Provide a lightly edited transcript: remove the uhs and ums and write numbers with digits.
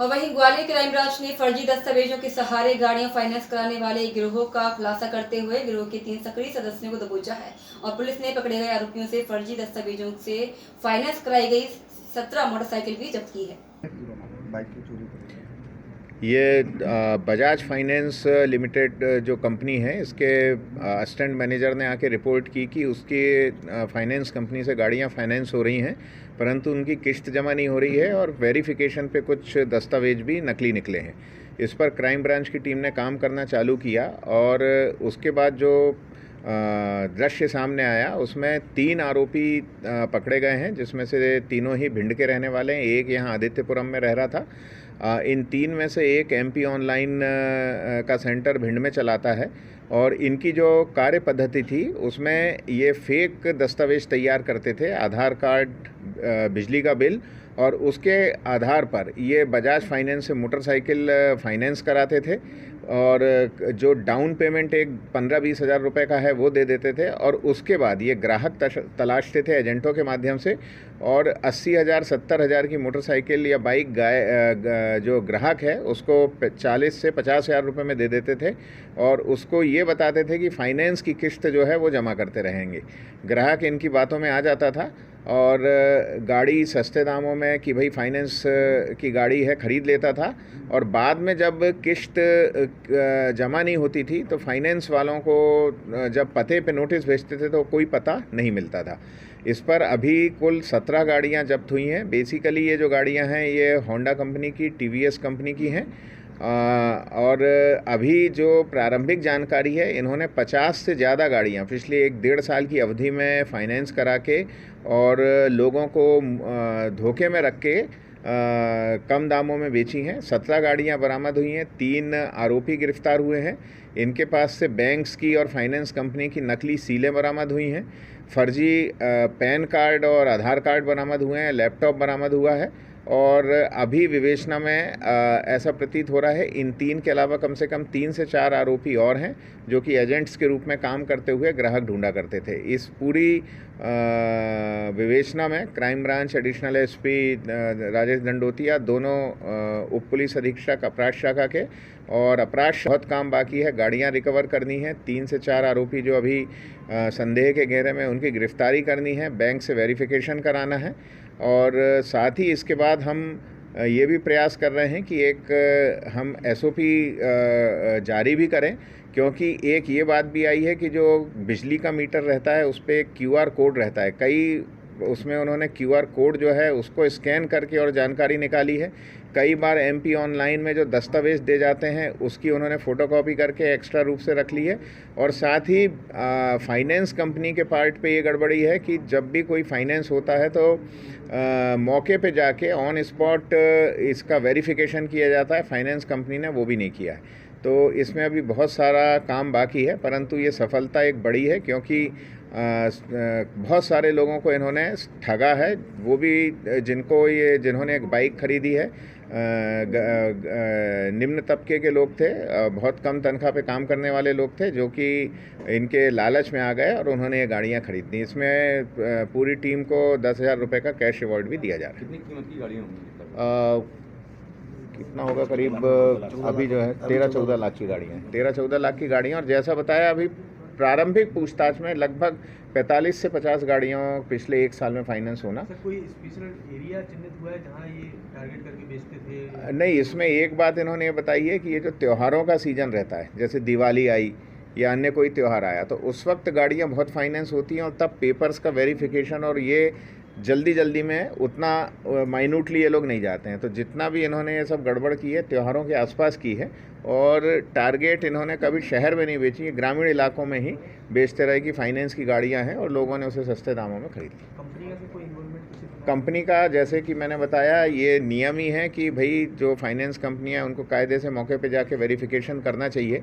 और वहीं Gwalior crime branch ने फर्जी दस्तावेजों के सहारे गाड़ियां फाइनेंस कराने वाले एक गिरोह का खुलासा करते हुए गिरोह के 3 सक्रिय सदस्यों को दबोचा है और पुलिस ने पकड़े गए आरोपियों से फर्जी दस्तावेजों से फाइनेंस कराई गई 17 मोटरसाइकिल भी जब्त की है। बाइक की चोरी ये बजाज फाइनेंस लिमिटेड जो कंपनी है, इसके असिस्टेंट मैनेजर ने आके रिपोर्ट की कि उसके फाइनेंस कंपनी से गाड़ियां फाइनेंस हो रही हैं, परंतु उनकी किस्त जमा नहीं हो रही है और वेरिफिकेशन पे कुछ दस्तावेज भी नकली निकले हैं। इस पर क्राइम ब्रांच की टीम ने काम करना चालू किया और उसके बाद जो दृश्य सामने आया उसमें 3 आरोपी पकड़े गए हैं, जिसमें से तीनों ही भिंड के रहने वाले हैं। एक यहाँ आदित्यपुरम में रह रहा था। इन 3 में से एक MP ऑनलाइन का सेंटर भिंड में चलाता है और इनकी जो कार्य पद्धति थी उसमें ये फेक दस्तावेज तैयार करते थे, आधार कार्ड, बिजली का बिल, और उसके आधार पर ये बजाज फाइनेंस से मोटरसाइकिल फाइनेंस कराते थे और जो डाउन पेमेंट एक 15-20 हज़ार रुपये का है वो दे देते थे और उसके बाद ये ग्राहक तलाशते थे एजेंटों के माध्यम से और 80,000 70,000 की मोटरसाइकिल या बाइक जो ग्राहक है उसको 40 से 50 हज़ार रुपये में दे देते थे और उसको ये बताते थे कि फाइनेंस की किस्त जो है वो जमा करते रहेंगे। ग्राहक इनकी बातों में आ जाता था और गाड़ी सस्ते दामों में कि भाई फाइनेंस की गाड़ी है ख़रीद लेता था और बाद में जब किस्त जमा नहीं होती थी तो फाइनेंस वालों को जब पते पे नोटिस भेजते थे तो कोई पता नहीं मिलता था। इस पर अभी कुल 17 गाड़ियां जब्त हुई हैं। बेसिकली ये जो गाड़ियां हैं ये होंडा कंपनी की, TVS कंपनी की हैं और अभी जो प्रारंभिक जानकारी है, इन्होंने 50 से ज़्यादा गाड़ियां पिछले 1-1.5 साल की अवधि में फाइनेंस करा के और लोगों को धोखे में रख के कम दामों में बेची हैं। 17 गाड़ियां बरामद हुई हैं, 3 आरोपी गिरफ्तार हुए हैं। इनके पास से बैंक्स की और फाइनेंस कंपनी की नकली सीलें बरामद हुई हैं, फर्जी पैन कार्ड और आधार कार्ड बरामद हुए हैं, लैपटॉप बरामद हुआ है और अभी विवेचना में ऐसा प्रतीत हो रहा है इन 3 के अलावा कम से कम 3 से 4 आरोपी और हैं जो कि एजेंट्स के रूप में काम करते हुए ग्राहक ढूंढा करते थे। इस पूरी विवेचना में crime branch additional SP Rajesh Dandotiya, दोनों उप पुलिस अधीक्षक अपराध शाखा के और अपराध बहुत काम बाकी है। गाड़ियां रिकवर करनी है, 3 से 4 आरोपी जो अभी संदेह के घेरे में, उनकी गिरफ्तारी करनी है, बैंक से वेरिफिकेशन कराना है और साथ ही इसके बाद हम ये भी प्रयास कर रहे हैं कि एक हम SOP जारी भी करें, क्योंकि एक ये बात भी आई है कि जो बिजली का मीटर रहता है उस पर QR कोड रहता है। उसमें उन्होंने QR कोड जो है उसको स्कैन करके और जानकारी निकाली है। कई बार MP ऑनलाइन में जो दस्तावेज दे जाते हैं उसकी उन्होंने फ़ोटोकॉपी करके एक्स्ट्रा रूप से रख ली है और साथ ही फाइनेंस कंपनी के पार्ट पे ये गड़बड़ी है कि जब भी कोई फाइनेंस होता है तो मौके पे जाके ऑन स्पॉट इसका वेरिफिकेशन किया जाता है। फाइनेंस कंपनी ने वो भी नहीं किया है, तो इसमें अभी बहुत सारा काम बाकी है, परंतु ये सफलता एक बड़ी है क्योंकि बहुत सारे लोगों को इन्होंने ठगा है। वो भी जिन्होंने एक बाइक खरीदी है, निम्न तबके के लोग थे, बहुत कम तनख्वाह पे काम करने वाले लोग थे जो कि इनके लालच में आ गए और उन्होंने ये गाड़ियां खरीदी। इसमें पूरी टीम को 10,000 रुपये का कैश अवार्ड भी दिया जा रहा है। कितनी कीमत की गाड़ियाँ होंगी? कितना होगा, करीब अभी जो है 13-14 लाख की गाड़ियाँ हैं, 13-14 लाख की गाड़ियाँ। और जैसा बताया अभी प्रारंभिक पूछताछ में लगभग 45 से 50 गाड़ियों पिछले 1 साल में फाइनेंस होना। सर, कोई स्पेशल एरिया चिन्हित हुआ है जहां ये टारगेट करके बेचते थे? नहीं, इसमें एक बात इन्होंने ये बताई है कि ये जो त्योहारों का सीज़न रहता है, जैसे दिवाली आई या अन्य कोई त्यौहार आया, तो उस वक्त गाड़ियाँ बहुत फाइनेंस होती हैं और तब पेपर्स का वेरिफिकेशन और ये जल्दी में उतना माइन्यूटली ये लोग नहीं जाते हैं। तो जितना भी इन्होंने ये सब गड़बड़ की है त्योहारों के आसपास की है और टारगेट इन्होंने कभी शहर में नहीं बेची है, ग्रामीण इलाकों में ही बेचते रहे कि फाइनेंस की गाड़ियां हैं और लोगों ने उसे सस्ते दामों में खरीद ली। कंपनी का कोई इन्वॉल्वमेंट? कंपनी का, जैसे कि मैंने बताया, ये नियम ही है कि भाई जो फाइनेंस कंपनियां उनको कायदे से मौके पे जाके वेरिफिकेशन करना चाहिए।